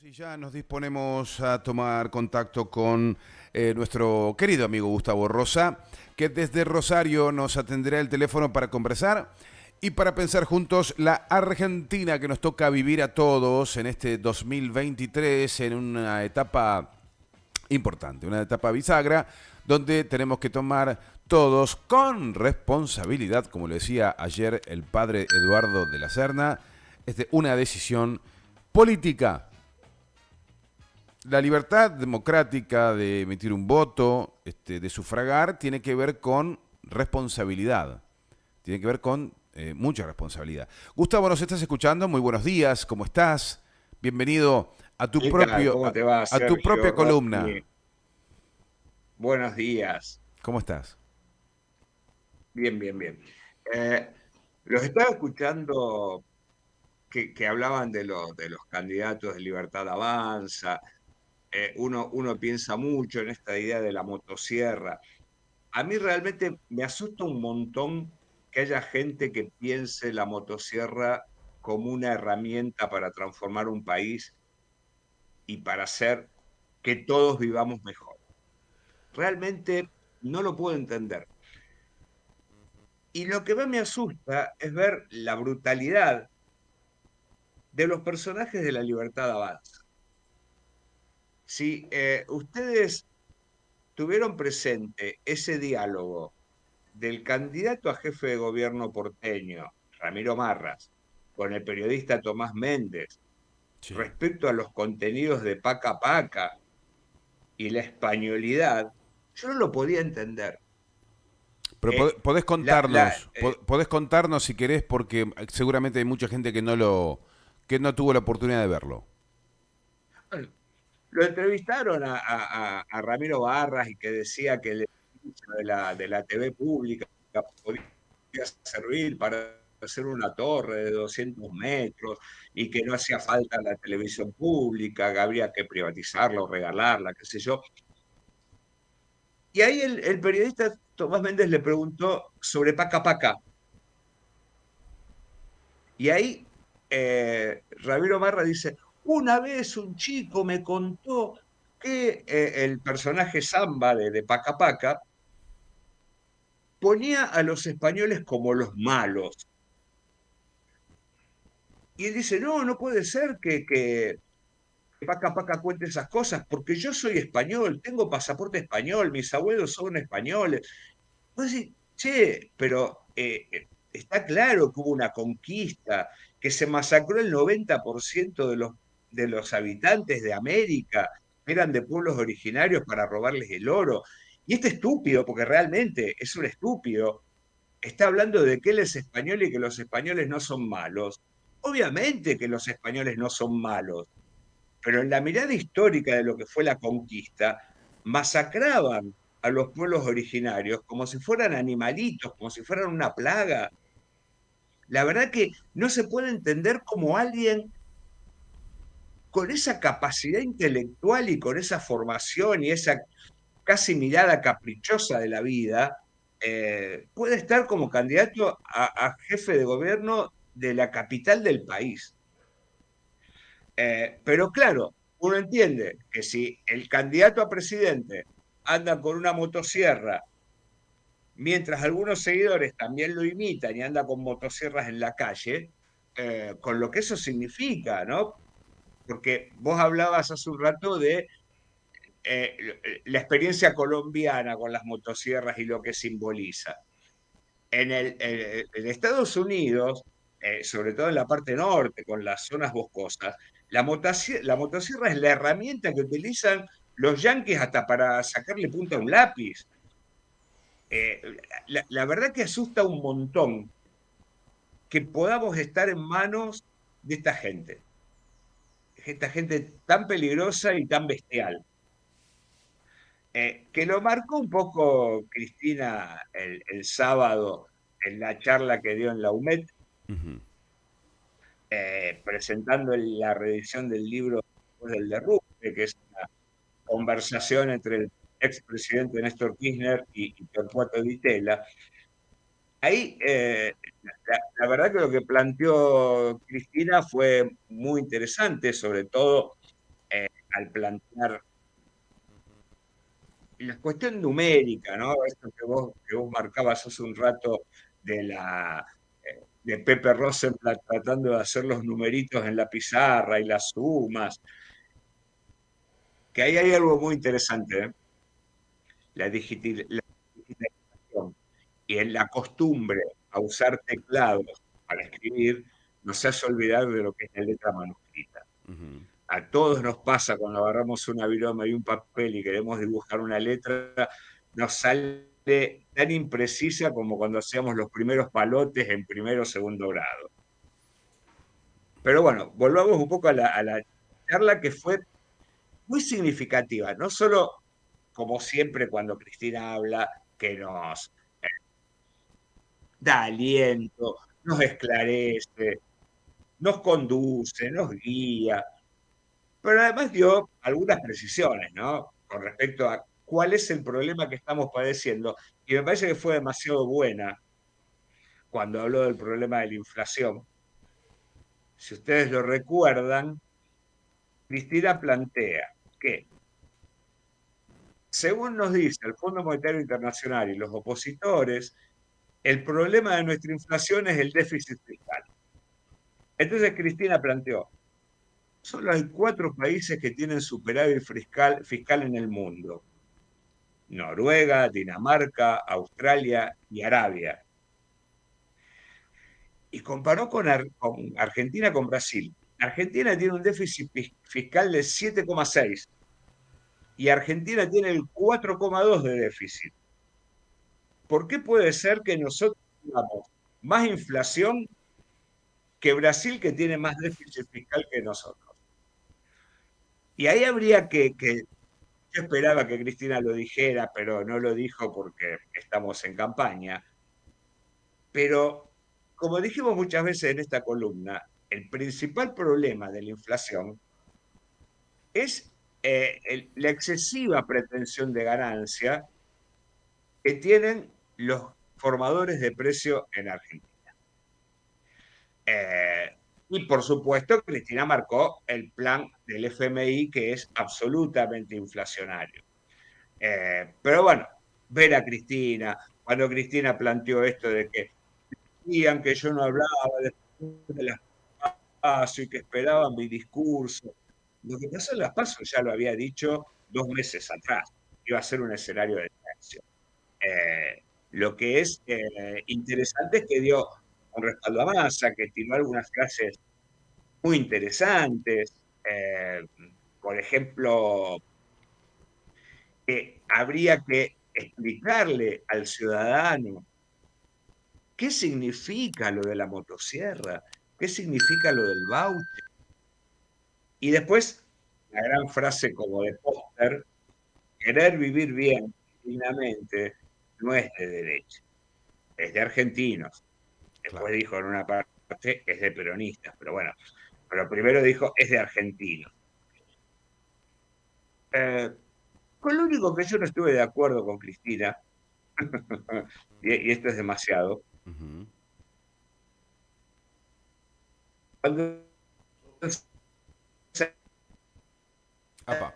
Y ya nos disponemos a tomar contacto con nuestro querido amigo Gustavo Rosa, que desde Rosario nos atenderá el teléfono para conversar y para pensar juntos la Argentina que nos toca vivir a todos en este 2023, en una etapa importante, una etapa bisagra, donde tenemos que tomar todos con responsabilidad, como le decía ayer el padre Eduardo de la Serna, una decisión política. La libertad democrática de emitir un voto, de sufragar, tiene que ver con responsabilidad. Tiene que ver con mucha responsabilidad. Gustavo, ¿nos estás escuchando? Muy buenos días, ¿cómo estás? Bienvenido a tu ¿Qué tal? propio, ¿Cómo te va, a tu Sergio, propia columna. Rodney? Buenos días. ¿Cómo estás? Bien, bien, bien. Eh, los estaba escuchando que hablaban de los candidatos de Libertad Avanza. Uno piensa mucho en esta idea de la motosierra. A mí realmente me asusta un montón que haya gente que piense la motosierra como una herramienta para transformar un país y para hacer que todos vivamos mejor. Realmente no lo puedo entender. Y lo que más me asusta es ver la brutalidad de los personajes de la Libertad Avanza. Si ustedes tuvieron presente ese diálogo del candidato a jefe de gobierno porteño, Ramiro Marras, con el periodista Tomás Méndez, Sí. respecto a los contenidos de Paca Paca y la españolidad, yo no lo podía entender. Pero podés La, la, contarnos, podés contarnos si querés, porque seguramente hay mucha gente que no tuvo la oportunidad de verlo. Lo entrevistaron a Ramiro Barras y que decía que el edificio de la TV pública podía servir para hacer una torre de 200 metros y que no hacía falta la televisión pública, que habría que privatizarla o regalarla, qué sé yo. Y ahí el periodista Tomás Méndez le preguntó sobre Paca Paca. Y ahí Ramiro Barra dice, una vez un chico me contó que el personaje Samba de Paca Paca ponía a los españoles como los malos. Y él dice, no, no puede ser que Paca Paca cuente esas cosas, porque yo soy español, tengo pasaporte español, mis abuelos son españoles. Vos decís, che, pero está claro que hubo una conquista, que se masacró el 90% de los habitantes de América, que eran de pueblos originarios para robarles el oro. Y este estúpido, porque realmente es un estúpido, está hablando de que él es español y que los españoles no son malos. Obviamente que los españoles no son malos, pero en la mirada histórica de lo que fue la conquista, masacraban a los pueblos originarios como si fueran animalitos, como si fueran una plaga. La verdad que no se puede entender cómo alguien con esa capacidad intelectual y con esa formación y esa casi mirada caprichosa de la vida, puede estar como candidato a jefe de gobierno de la capital del país. Pero claro, uno entiende que si el candidato a presidente anda con una motosierra, mientras algunos seguidores también lo imitan y anda con motosierras en la calle, con lo que eso significa, ¿no? Porque vos hablabas hace un rato de eh, la experiencia colombiana con las motosierras y lo que simboliza. En Estados Unidos, sobre todo en la parte norte, con las zonas boscosas, la motosierra es la herramienta que utilizan los yanquis hasta para sacarle punta a un lápiz. Eh, la verdad que asusta un montón que podamos estar en manos de esta gente tan peligrosa y tan bestial. Que lo marcó un poco Cristina el sábado en la charla que dio en la UMED, Ujú. presentando la reedición del libro Después del derrumbe, que es una conversación entre el expresidente Néstor Kirchner y Torcuato Di Tella. Ahí, la verdad que lo que planteó Cristina fue muy interesante, sobre todo al plantear la cuestión numérica, ¿no? Esto que vos marcabas hace un rato de Pepe Rosenblatt tratando de hacer los numeritos en la pizarra y las sumas, que ahí hay algo muy interesante, ¿eh? La digitalización y en la costumbre a usar teclados para escribir nos hace olvidar de lo que es la letra manuscrita. Ujú. A todos nos pasa cuando agarramos una viroma y un papel y queremos dibujar una letra, nos sale tan imprecisa como cuando hacíamos los primeros palotes en primero o segundo grado. Pero bueno, volvamos un poco a la charla que fue muy significativa, no solo como siempre cuando Cristina habla, que nos da aliento, nos esclarece, nos conduce, nos guía, pero además dio algunas precisiones, ¿no? Con respecto a cuál es el problema que estamos padeciendo. Y me parece que fue demasiado buena cuando habló del problema de la inflación. Si ustedes lo recuerdan, Cristina plantea que, según nos dice el Fondo Monetario Internacional y los opositores, el problema de nuestra inflación es el déficit fiscal. Entonces Cristina planteó, solo hay 4 países que tienen superávit fiscal en el mundo: Noruega, Dinamarca, Australia y Arabia. Y comparó con Argentina con Brasil. Argentina tiene un déficit fiscal de 7,6 y Argentina tiene el 4,2 de déficit. ¿Por qué puede ser que nosotros tengamos más inflación que Brasil, que tiene más déficit fiscal que nosotros? Y ahí habría yo esperaba que Cristina lo dijera, pero no lo dijo porque estamos en campaña. Pero, como dijimos muchas veces en esta columna, el principal problema de la inflación es la excesiva pretensión de ganancia que tienen los formadores de precio en Argentina. Y por supuesto, Cristina marcó el plan del FMI, que es absolutamente inflacionario. Pero bueno, ver a Cristina, cuando Cristina planteó esto de que decían que yo no hablaba de las PASO y que esperaban mi discurso. Lo que pasó en las PASO ya lo había dicho 2 meses atrás, iba a ser un escenario de tensión. Lo que es interesante es que dio un respaldo a Massa, que tiró algunas frases muy interesantes. Por ejemplo, que habría que explicarle al ciudadano qué significa lo de la motosierra, qué significa lo del voucher. Y después, la gran frase como de póster: querer vivir bien, dignamente, no es de derecha, es de argentinos. Después Claro. dijo en una parte, es de peronistas, pero bueno, pero primero dijo, es de argentinos. Eh, con lo único que yo no estuve de acuerdo con Cristina, y esto es demasiado, Ujú. cuando Apa.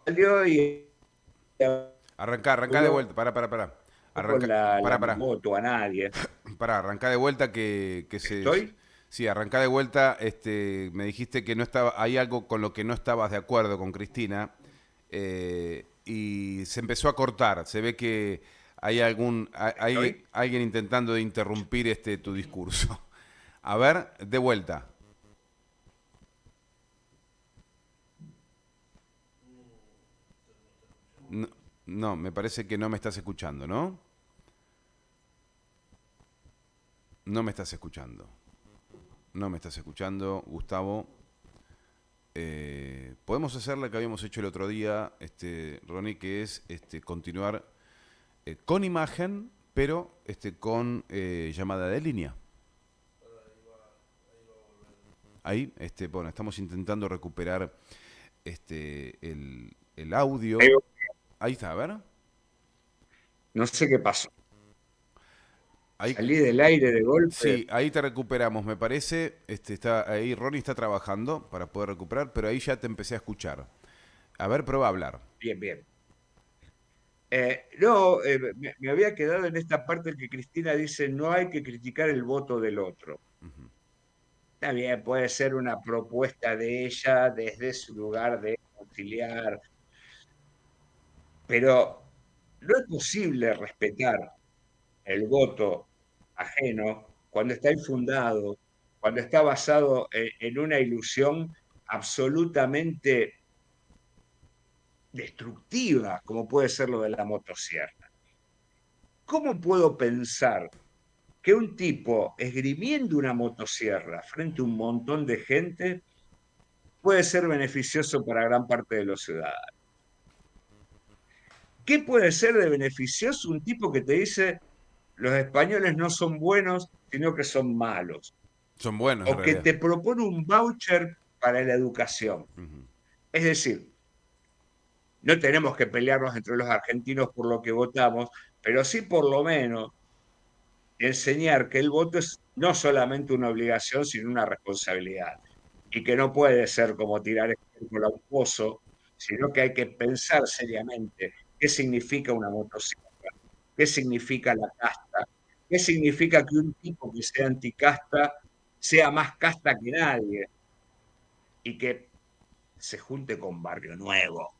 salió y Arrancá de vuelta. habló Para. con Arranca, la para. moto a nadie. Arrancá de vuelta que se... ¿Estoy? Sí, arrancá de vuelta. Me dijiste que no estaba, hay algo con lo que no estabas de acuerdo con Cristina y se empezó a cortar. Se ve que hay ¿Estoy? alguien intentando de interrumpir tu discurso. A ver, de vuelta. No, no, me parece que no me estás escuchando, ¿no? No me estás escuchando. No me estás escuchando, Gustavo. Podemos hacer la que habíamos hecho el otro día, Ronnie, que es continuar con imagen, pero con llamada de línea. Ahí, bueno, estamos intentando recuperar el audio. Ahí está, a ver. No sé qué pasó. Ahí, Salí del aire de golpe. sí, ahí te recuperamos, me parece. Está ahí, Ronnie está trabajando para poder recuperar, pero ahí ya te empecé a escuchar. A ver, prueba a hablar. Bien, bien. No, me había quedado en esta parte que Cristina dice, no hay que criticar el voto del otro. Está bien, puede ser una propuesta de ella desde su lugar de conciliar, pero no es posible respetar el voto ajeno cuando está infundado, cuando está basado en una ilusión absolutamente destructiva, como puede ser lo de la motosierra. ¿Cómo puedo pensar que un tipo esgrimiendo una motosierra frente a un montón de gente puede ser beneficioso para gran parte de los ciudadanos? ¿Qué puede ser de beneficioso un tipo que te dice los españoles no son buenos, sino que son malos? Son buenos en O que realidad. te propone un voucher para la educación. Es decir, no tenemos que pelearnos entre los argentinos por lo que votamos, pero sí por lo menos enseñar que el voto es no solamente una obligación, sino una responsabilidad. Y que no puede ser como tirar ejemplo a un pozo, sino que hay que pensar seriamente qué significa una motocicleta, qué significa la casta, qué significa que un tipo que sea anticasta sea más casta que nadie y que se junte con Barrio Nuevo.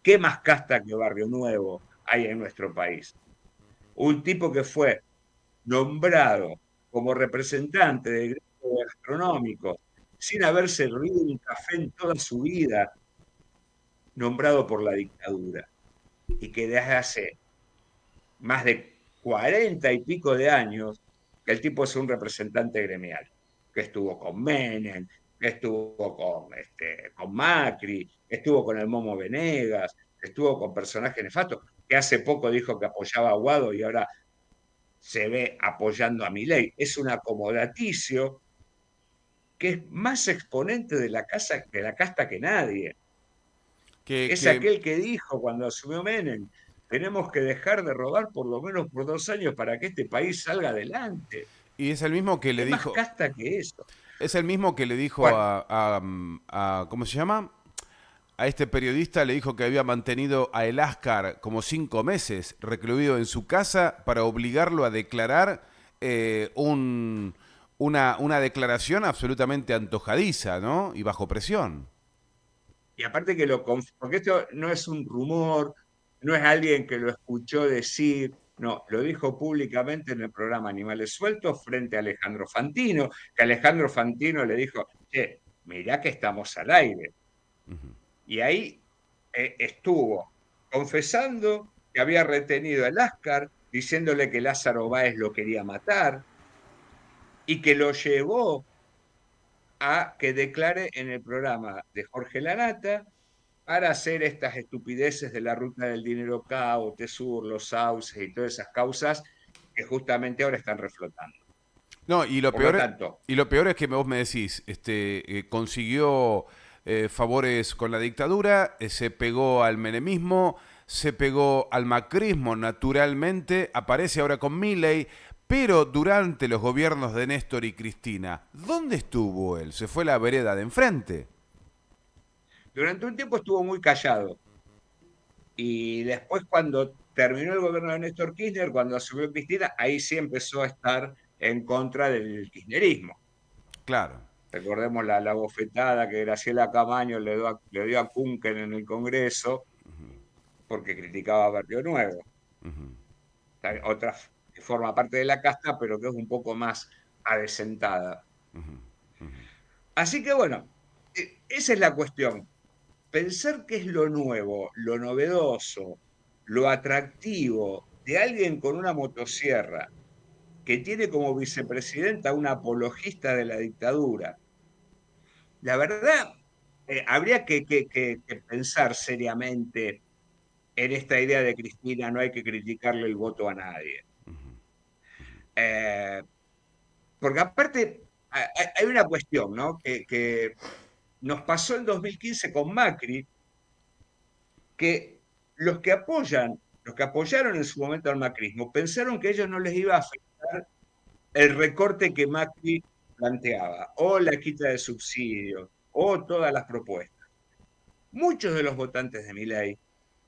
¿Qué más casta que Barrio Nuevo hay en nuestro país? Un tipo que fue nombrado como representante del gremio gastronómico, sin haber servido un café en toda su vida, nombrado por la dictadura, y que desde hace más de 40 y pico de años que el tipo es un representante gremial, que estuvo con Menem, que estuvo con Macri, que estuvo con el Momo Venegas, que estuvo con personajes nefastos, que hace poco dijo que apoyaba a Guado y ahora se ve apoyando a Milei. Es un acomodaticio que es más exponente de de la casta que nadie. Que, Es que, aquel que dijo cuando asumió Menem, tenemos que dejar de robar por lo menos por 2 años para que este país salga adelante. y es el mismo que le ¿Qué más dijo, casta que eso? es el mismo que le dijo Bueno, ¿cómo se llama? A este periodista le dijo que había mantenido a El Ascar como 5 meses recluido en su casa para obligarlo a declarar una declaración absolutamente antojadiza, ¿no? Y bajo presión. y aparte que porque esto no es un rumor, no es alguien que lo escuchó decir, no, lo dijo públicamente en el programa Animales Sueltos frente a Alejandro Fantino, que Alejandro Fantino le dijo, che, mirá que estamos al aire. Y ahí estuvo confesando que había retenido el Ascar, diciéndole que Lázaro Báez lo quería matar y que lo llevó a que declare en el programa de Jorge Lanata para hacer estas estupideces de la ruta del dinero CAO, TESUR, los sauces y todas esas causas que justamente ahora están reflotando. No, Por lo tanto, y lo peor es que vos me decís, consiguió favores con la dictadura, se pegó al menemismo, se pegó al macrismo naturalmente, aparece ahora con Milei, pero durante los gobiernos de Néstor y Cristina, ¿dónde estuvo él? ¿Se fue a la vereda de enfrente? durante un tiempo estuvo muy callado y después cuando terminó el gobierno de Néstor Kirchner, cuando asumió Cristina, ahí sí empezó a estar en contra del kirchnerismo. Claro. Recordemos la bofetada que Graciela Camaño le dio a Kunken en el Congreso porque criticaba a Barrio Nuevo. Otra que forma parte de la casta, pero que es un poco más adecentada. Así que bueno, esa es la cuestión. Pensar que es lo nuevo, lo novedoso, lo atractivo de alguien con una motosierra que tiene como vicepresidenta una apologista de la dictadura. La verdad, habría que pensar seriamente en esta idea de Cristina, no hay que criticarle el voto a nadie. Eh, Porque aparte hay una cuestión, ¿no? Que nos pasó en 2015 con Macri, que los que apoyaron en su momento al macrismo, pensaron que a ellos no les iba a afectar el recorte que Macri planteaba, o la quita de subsidios, o todas las propuestas. Muchos de los votantes de Milei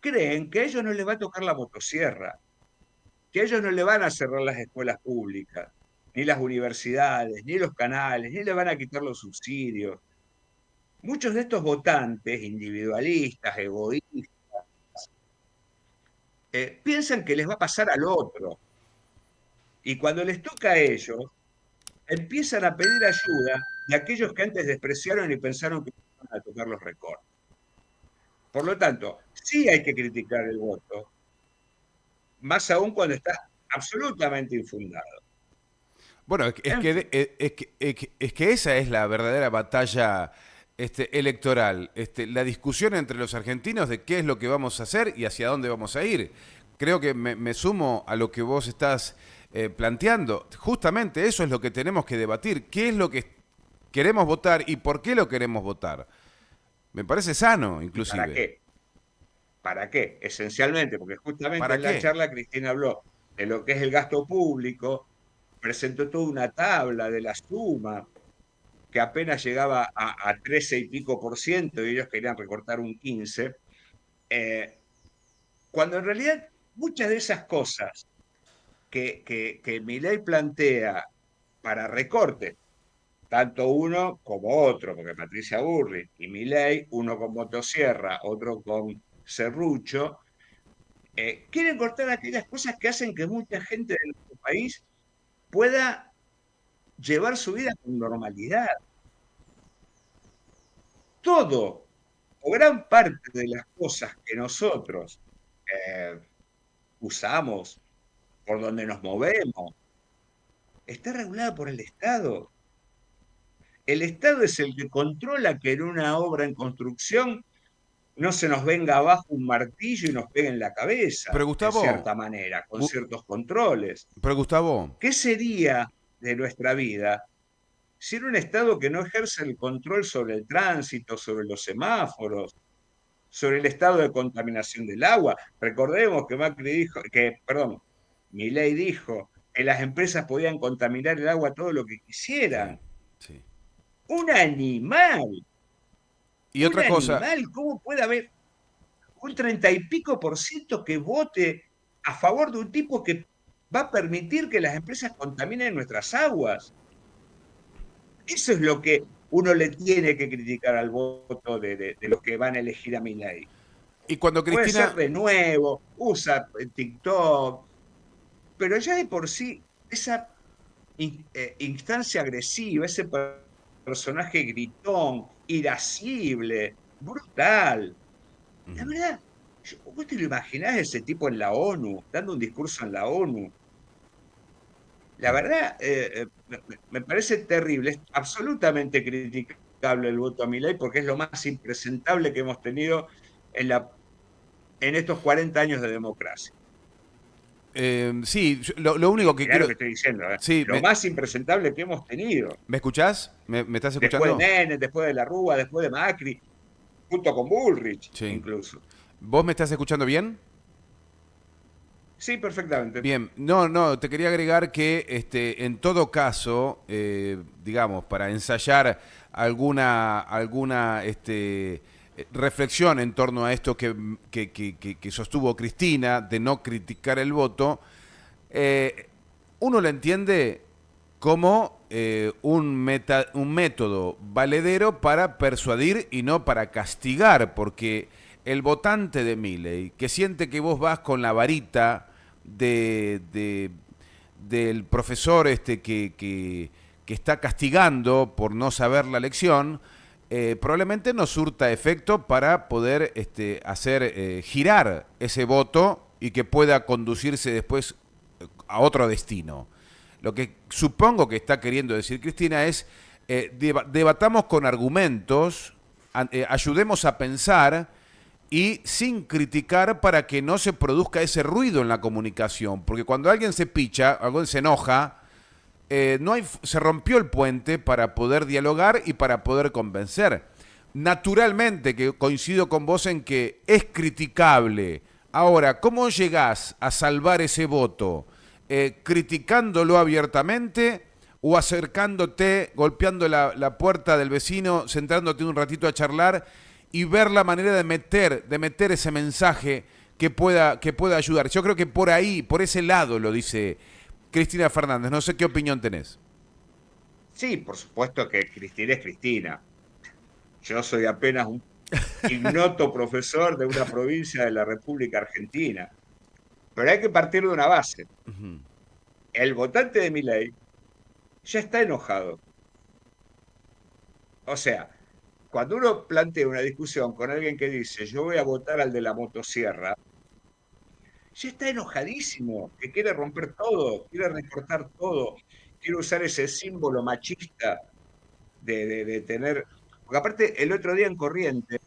creen que a ellos no les va a tocar la motosierra, que a ellos no le van a cerrar las escuelas públicas, ni las universidades, ni los canales, ni le van a quitar los subsidios. Muchos de estos votantes individualistas, egoístas, piensan que les va a pasar al otro. Y cuando les toca a ellos, empiezan a pedir ayuda de aquellos que antes despreciaron y pensaron que iban a tocar los recortes. Por lo tanto, sí hay que criticar el voto, más aún cuando está absolutamente infundado. Bueno, En fin, es que esa es la verdadera batalla electoral, la discusión entre los argentinos de qué es lo que vamos a hacer y hacia dónde vamos a ir. Creo que me sumo a lo que vos estás planteando. Justamente eso es lo que tenemos que debatir. ¿Qué es lo que queremos votar y por qué lo queremos votar? Me parece sano, ¿y para inclusive. qué? ¿Para qué? Esencialmente, porque justamente ¿Para en la qué? charla Cristina habló de lo que es el gasto público, presentó toda una tabla de la suma que apenas llegaba a 13 y pico por ciento y ellos querían recortar un 15, cuando en realidad muchas de esas cosas que Milei plantea para recorte, tanto uno como otro, porque Patricia Burri y Milei, uno con motosierra, otro con serrucho, quieren cortar aquellas cosas que hacen que mucha gente de nuestro país pueda llevar su vida con normalidad. Todo o gran parte de las cosas que nosotros eh, usamos, por donde nos movemos, está regulada por el Estado. El Estado es el que controla que en una obra en construcción no se nos venga abajo un martillo y nos pegue en la cabeza, Pero en Gustavo, cierta manera, con Gu- ciertos controles. pero Gustavo, ¿Qué sería de nuestra vida si en un Estado que no ejerce el control sobre el tránsito, sobre los semáforos, sobre el estado de contaminación del agua? Recordemos que Macri dijo, perdón, Milei dijo que las empresas podían contaminar el agua todo lo que sí, quisieran. sí. Un animal, Y un otra cosa, animal, ¿cómo puede haber un 30 y pico por ciento que vote a favor de un tipo que va a permitir que las empresas contaminen nuestras aguas? Eso es lo que uno le tiene que criticar al voto de los que van a elegir a Milei. y cuando Puede ser Cristina, de nuevo, usa TikTok, pero ya de por sí, esa instancia agresiva, ese personaje gritón, irascible, brutal. La verdad, ¿vos te lo imaginás ese tipo en la ONU, dando un discurso en la ONU? La verdad, me parece terrible, es absolutamente criticable el voto a Milei porque es lo más impresentable que hemos tenido en estos 40 años de democracia. sí, lo único que Mirá lo quiero, que estoy diciendo, ¿eh? sí, Lo más impresentable que hemos tenido. ¿me escuchás? Me estás Después de escuchando? Menem, después de la Rúa, después de Macri, junto con Bullrich, Sí. incluso. ¿Vos me estás escuchando bien? Sí, perfectamente. Bien, no, te quería agregar que en todo caso, digamos, para ensayar alguna reflexión en torno a esto que sostuvo Cristina, de no criticar el voto, uno lo entiende como un método valedero para persuadir y no para castigar, porque el votante de Milei, que siente que vos vas con la varita del profesor que está castigando por no saber la lección, probablemente no surta efecto para poder hacer girar ese voto y que pueda conducirse después a otro destino. Lo que supongo que está queriendo decir Cristina es debatamos con argumentos, ayudemos a pensar y sin criticar para que no se produzca ese ruido en la comunicación. Porque cuando alguien se picha, alguien se enoja, no hay, se rompió el puente para poder dialogar y para poder convencer. Naturalmente que coincido con vos en que es criticable. Ahora, ¿cómo llegás a salvar ese voto? ¿Criticándolo abiertamente o acercándote, golpeando la puerta del vecino, sentándote un ratito a charlar y ver la manera de meter ese mensaje que pueda ayudar. Yo creo que por ahí, por ese lado lo dice Cristina Fernández. No sé qué opinión tenés. Sí, por supuesto que Cristina es Cristina. Yo soy apenas un ignoto profesor de una provincia de la República Argentina. Pero hay que partir de una base. El votante de Milei ya está enojado. O sea, cuando uno plantea una discusión con alguien que dice yo voy a votar al de la motosierra, ya está enojadísimo, que quiere romper todo, quiere recortar todo, quiere usar ese símbolo machista de tener... Porque aparte, el otro día en Corrientes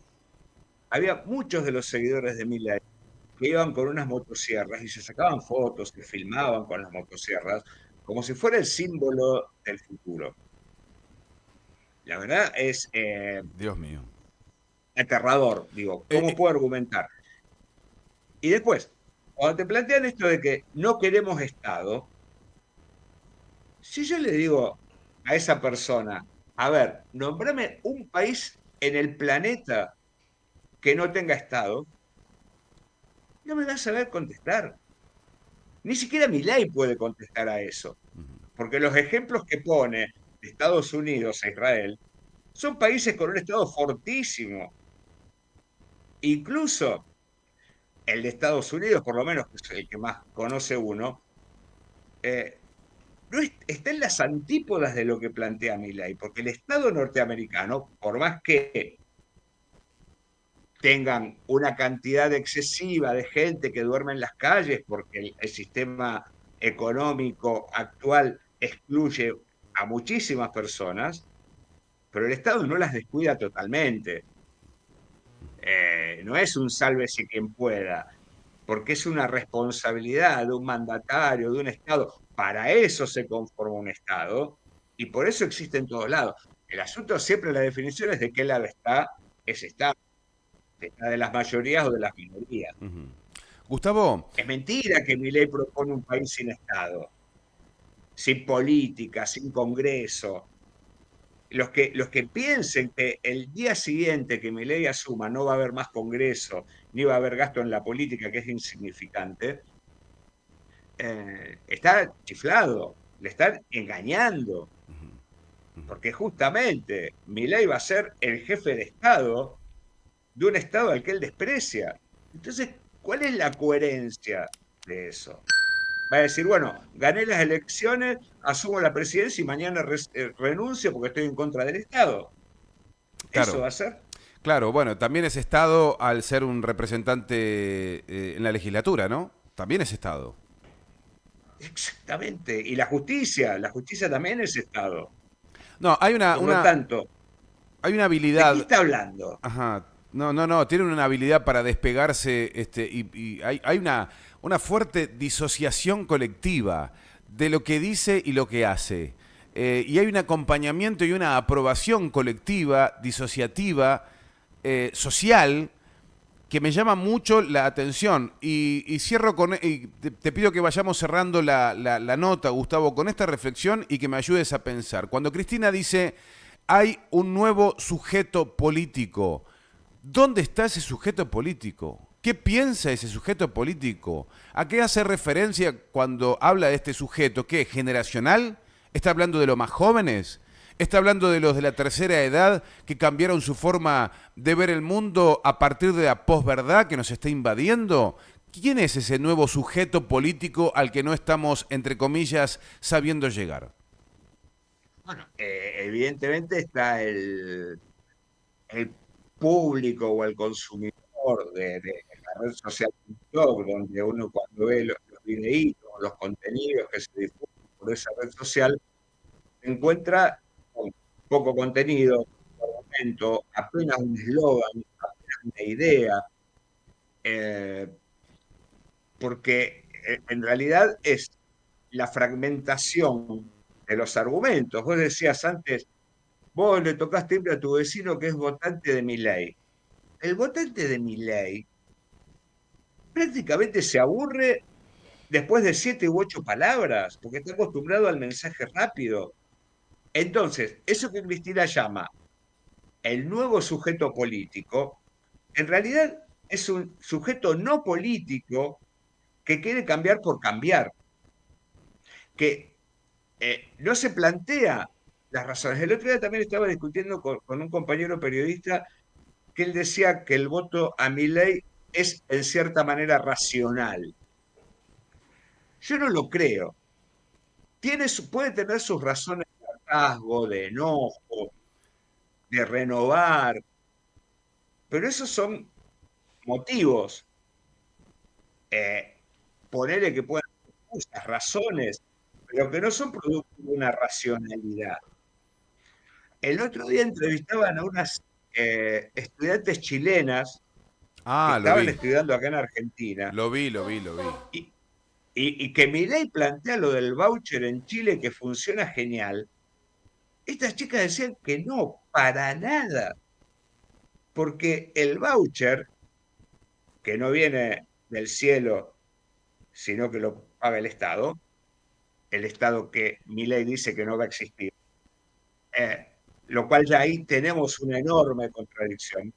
había muchos de los seguidores de Milei que iban con unas motosierras y se sacaban fotos, se filmaban con las motosierras, como si fuera el símbolo del futuro. La verdad es Dios mío. aterrador, digo, Eh, ¿cómo eh, puedo argumentar? Y después, cuando te plantean esto de que no queremos Estado, si yo le digo a esa persona, a ver, nombrame un país en el planeta que no tenga Estado, no me va a saber contestar. Ni siquiera Milei puede contestar a eso, porque los ejemplos que pone de Estados Unidos a Israel son países con un Estado fortísimo. Incluso el de Estados Unidos, por lo menos, que es el que más conoce uno, eh, no está en las antípodas de lo que plantea Milei, porque el Estado norteamericano, por más que tengan una cantidad excesiva de gente que duerme en las calles, porque el sistema económico actual excluye a muchísimas personas, pero el Estado no las descuida totalmente. No es un sálvese quien pueda, porque es una responsabilidad de un mandatario, de un Estado. Para eso se conforma un Estado y por eso existe en todos lados. El asunto siempre, la definición es de qué lado está ese Estado. ¿Está de las mayorías o de las minorías? Gustavo, Es mentira que Milei propone un país sin Estado, sin política, sin Congreso. Los que piensen que el día siguiente que Milei asuma no va a haber más Congreso, ni va a haber gasto en la política, que es insignificante, está chiflado, le están engañando, porque justamente Milei va a ser el jefe de Estado de un Estado al que él desprecia. Entonces, ¿cuál es la coherencia de eso? Va a decir, bueno, gané las elecciones, asumo la presidencia y mañana renuncio porque estoy en contra del Estado. ¿Eso claro, va a ser? claro, bueno, también es Estado al ser un representante en la legislatura, ¿no? También es Estado. Exactamente. Y la justicia también es Estado. No, Por lo tanto, hay una ¿de qué habilidad. está hablando? Ajá. No, no, no. Tienen una habilidad para despegarse, y hay una fuerte disociación colectiva de lo que dice y lo que hace. Y hay un acompañamiento y una aprobación colectiva, disociativa, social, que me llama mucho la atención. Y cierro con. Y te pido que vayamos cerrando la nota, Gustavo, con esta reflexión y que me ayudes a pensar. Cuando Cristina dice hay un nuevo sujeto político, ¿dónde está ese sujeto político? ¿Qué piensa ese sujeto político? ¿A qué hace referencia cuando habla de este sujeto? ¿Qué? ¿Generacional? ¿Está hablando de los más jóvenes? ¿Está hablando de los de la tercera edad que cambiaron su forma de ver el mundo a partir de la posverdad que nos está invadiendo? ¿Quién es ese nuevo sujeto político al que no estamos, entre comillas, sabiendo llegar? Bueno, evidentemente está el público o el consumidor de la red social TikTok, donde uno cuando ve los videitos, los contenidos que se difunden por esa red social, se encuentra con poco contenido, poco argumento, apenas un eslogan, apenas una idea, eh, porque en realidad es la fragmentación de los argumentos. Vos decías antes, vos le tocás timbre a tu vecino que es votante de Milei. El votante de Milei prácticamente se aburre después de 7 u 8 palabras, porque está acostumbrado al mensaje rápido. Entonces, eso que Cristina llama el nuevo sujeto político, en realidad es un sujeto no político que quiere cambiar por cambiar, que no se plantea las razones. El otro día también estaba discutiendo con un compañero periodista que él decía que el voto a Milei es en cierta manera racional. Yo no lo creo. Puede tener sus razones de hartazgo, de enojo, de renovar, pero esos son motivos. Eh, Ponerle que puedan ser muchas razones, pero que no son producto de una racionalidad. El otro día entrevistaban a unas estudiantes chilenas que Ah, lo estaban vi. estudiando acá en Argentina Lo vi, lo vi, lo vi. y, y que Milei plantea lo del voucher en Chile que funciona genial. Estas chicas decían que no, para nada, porque el voucher, que no viene del cielo, sino que lo paga el Estado que Milei dice que no va a existir, eh, lo cual ya ahí tenemos una enorme contradicción.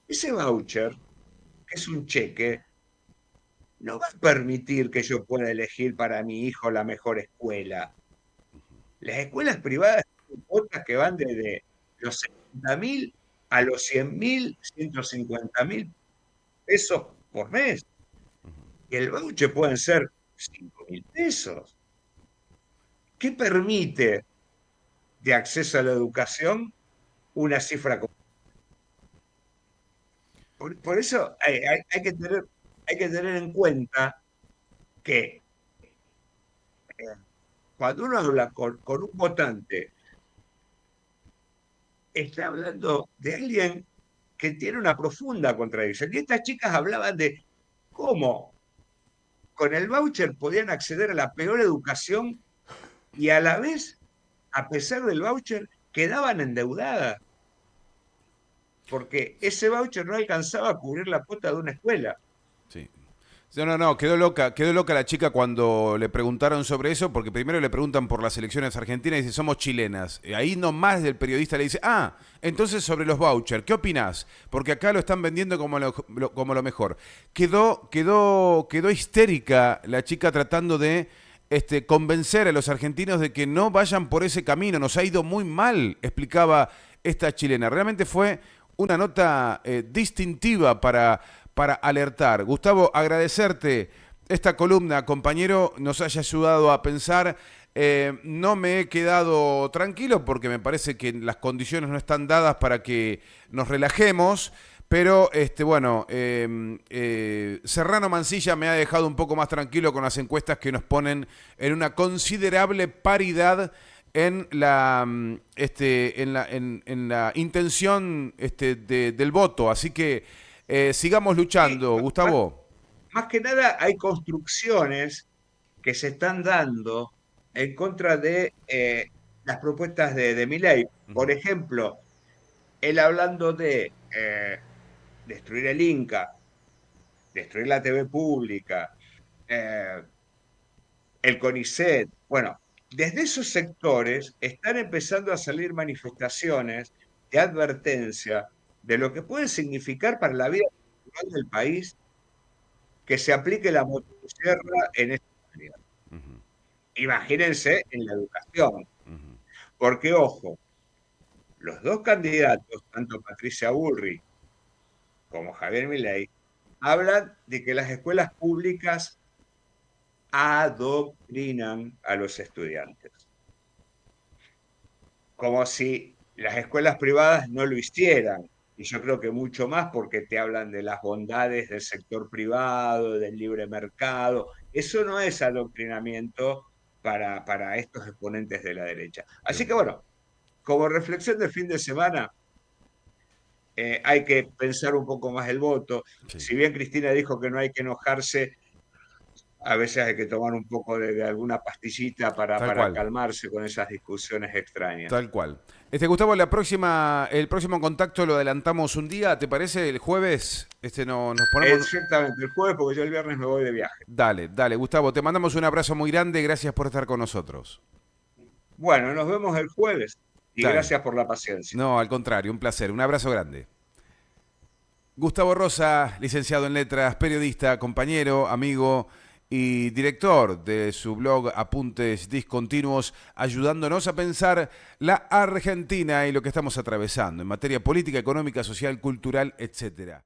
Ese voucher, que es un cheque, no va a permitir que yo pueda elegir para mi hijo la mejor escuela. Las escuelas privadas tienen cuotas que van desde los 70.000 a los 100.000, 150.000 pesos por mes. Y el voucher pueden ser 5.000 pesos. ¿Qué permite de acceso a la educación una cifra como? Por eso hay que tener en cuenta que cuando uno habla con un votante, está hablando de alguien que tiene una profunda contradicción. Y estas chicas hablaban de cómo con el voucher podían acceder a la peor educación y a la vez, a pesar del voucher, quedaban endeudadas, porque ese voucher no alcanzaba a cubrir la cuota de una escuela. Sí. No, no, no, quedó loca la chica cuando le preguntaron sobre eso, porque primero le preguntan por las elecciones argentinas y dice, somos chilenas. Ahí nomás el periodista le dice, ah, entonces sobre los vouchers, ¿qué opinás? Porque acá lo están vendiendo como lo mejor. Quedó histérica la chica tratando de convencer a los argentinos de que no vayan por ese camino. Nos ha ido muy mal, explicaba esta chilena. Realmente fue una nota distintiva para alertar. Gustavo, agradecerte esta columna, compañero, nos haya ayudado a pensar. No me he quedado tranquilo porque me parece que las condiciones no están dadas para que nos relajemos. Pero, bueno, Serrano Mansilla me ha dejado un poco más tranquilo con las encuestas que nos ponen en una considerable paridad en la intención del voto. Así que sigamos Sí, luchando, Gustavo. más que nada hay construcciones que se están dando en contra de las propuestas de Milei. Por ejemplo, él hablando de destruir el Inca, destruir la TV pública, eh, el CONICET. Bueno, desde esos sectores están empezando a salir manifestaciones de advertencia de lo que puede significar para la vida cultural del país que se aplique la motosierra en esta área. Imagínense en la educación, porque ojo, los dos candidatos, tanto Patricia Bullrich como Javier Milei, hablan de que las escuelas públicas adoctrinan a los estudiantes, como si las escuelas privadas no lo hicieran. Y yo creo que mucho más porque te hablan de las bondades del sector privado, del libre mercado. Eso no es adoctrinamiento para estos exponentes de la derecha. Así que bueno, como reflexión del fin de semana, hay que pensar un poco más el voto. Sí. Si bien Cristina dijo que no hay que enojarse, a veces hay que tomar un poco de alguna pastillita Tal para cual. calmarse con esas discusiones extrañas. Tal cual. Gustavo, el próximo contacto lo adelantamos un día, ¿te parece? El jueves, no, nos ponemos. Exactamente, el jueves, porque yo el viernes me voy de viaje. Dale, dale, Gustavo, te mandamos un abrazo muy grande, gracias por estar con nosotros. Bueno, nos vemos el jueves. Y Dale. gracias por la paciencia. No, al contrario, un placer. Un abrazo grande. Gustavo Rosa, licenciado en letras, periodista, compañero, amigo y director de su blog Apuntes Discontinuos, ayudándonos a pensar la Argentina y lo que estamos atravesando en materia política, económica, social, cultural, etcétera.